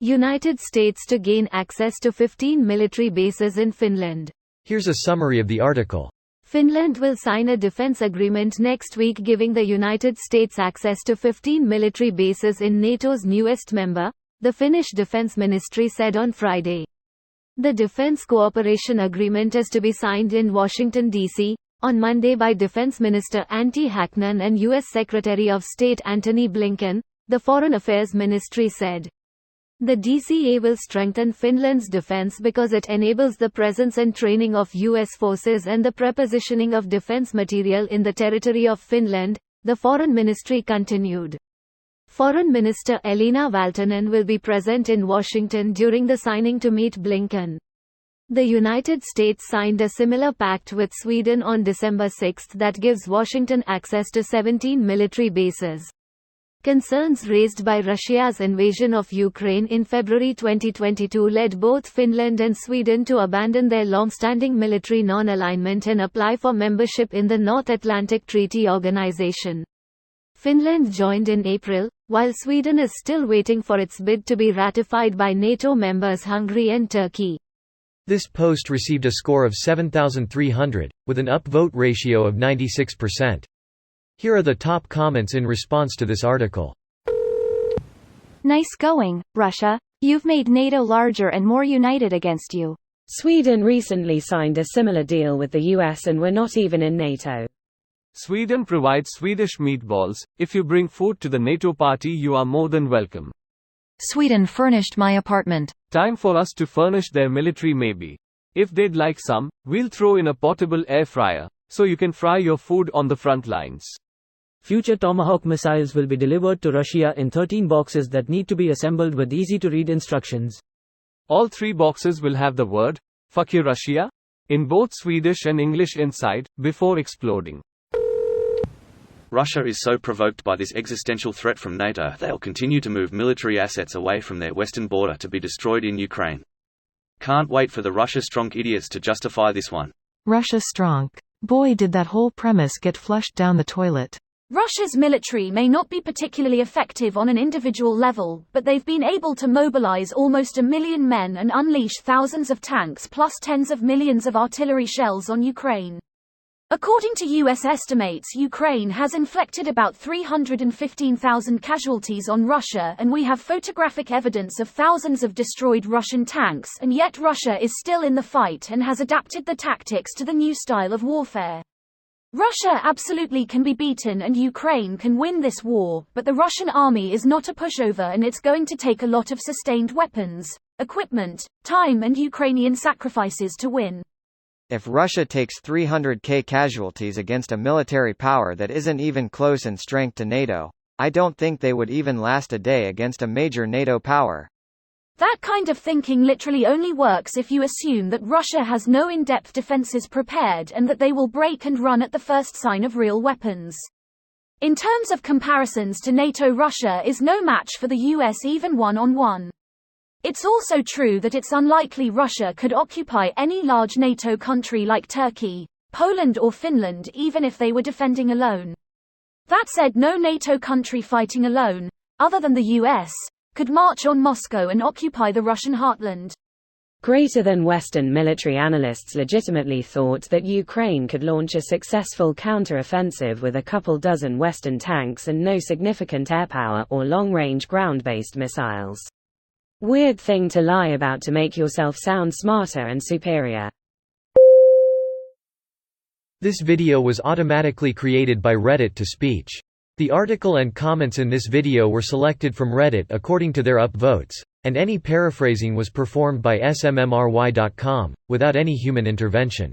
United States to gain access to 15 military bases in Finland. Here's a summary of the article. Finland will sign a defense agreement next week giving the United States access to 15 military bases in NATO's newest member, the Finnish Defense Ministry said on Friday. The Defense Cooperation Agreement is to be signed in Washington, D.C., on Monday by Defense Minister Antti Häkkänen and U.S. Secretary of State Antony Blinken, the Foreign Affairs Ministry said. The DCA will strengthen Finland's defense because it enables the presence and training of U.S. forces and the prepositioning of defense material in the territory of Finland, the Foreign Ministry continued. Foreign Minister Elina Valtonen will be present in Washington during the signing to meet Blinken. The United States signed a similar pact with Sweden on December 6 that gives Washington access to 17 military bases. Concerns raised by Russia's invasion of Ukraine in February 2022 led both Finland and Sweden to abandon their long-standing military non-alignment and apply for membership in the North Atlantic Treaty Organization. Finland joined in April, while Sweden is still waiting for its bid to be ratified by NATO members Hungary and Turkey. This post received a score of 7,300, with an upvote ratio of 96%. Here are the top comments in response to this article. Nice going, Russia. You've made NATO larger and more united against you. Sweden recently signed a similar deal with the US and we're not even in NATO. Sweden provides Swedish meatballs. If you bring food to the NATO party, you are more than welcome. Sweden furnished my apartment. Time for us to furnish their military maybe. If they'd like some, we'll throw in a portable air fryer, so you can fry your food on the front lines. Future Tomahawk missiles will be delivered to Russia in 13 boxes that need to be assembled with easy-to-read instructions. All 3 boxes will have the word, "Fuck you Russia," in both Swedish and English inside, before exploding. Russia is so provoked by this existential threat from NATO, they'll continue to move military assets away from their western border to be destroyed in Ukraine. Can't wait for the Russia-strong idiots to justify this one. Russia strong. Boy, did that whole premise get flushed down the toilet. Russia's military may not be particularly effective on an individual level, but they've been able to mobilize almost 1 million men and unleash thousands of tanks plus tens of millions of artillery shells on Ukraine. According to U.S. estimates, Ukraine has inflicted about 315,000 casualties on Russia, and we have photographic evidence of thousands of destroyed Russian tanks, and yet Russia is still in the fight and has adapted the tactics to the new style of warfare. Russia absolutely can be beaten and Ukraine can win this war, but the Russian army is not a pushover and it's going to take a lot of sustained weapons, equipment, time and Ukrainian sacrifices to win. If Russia takes 300,000 casualties against a military power that isn't even close in strength to NATO, I don't think they would even last a day against a major NATO power. That kind of thinking literally only works if you assume that Russia has no in-depth defenses prepared and that they will break and run at the first sign of real weapons. In terms of comparisons to NATO, Russia is no match for the US even one-on-one. It's also true that it's unlikely Russia could occupy any large NATO country like Turkey, Poland or Finland even if they were defending alone. That said, no NATO country fighting alone, other than the US, could march on Moscow and occupy the Russian heartland. Greater than Western military analysts legitimately thought that Ukraine could launch a successful counter-offensive with a couple dozen Western tanks and no significant air power or long-range ground-based missiles. Weird thing to lie about to make yourself sound smarter and superior. This video was automatically created by Reddit to speech. The article and comments in this video were selected from Reddit according to their upvotes, and any paraphrasing was performed by smmry.com, without any human intervention.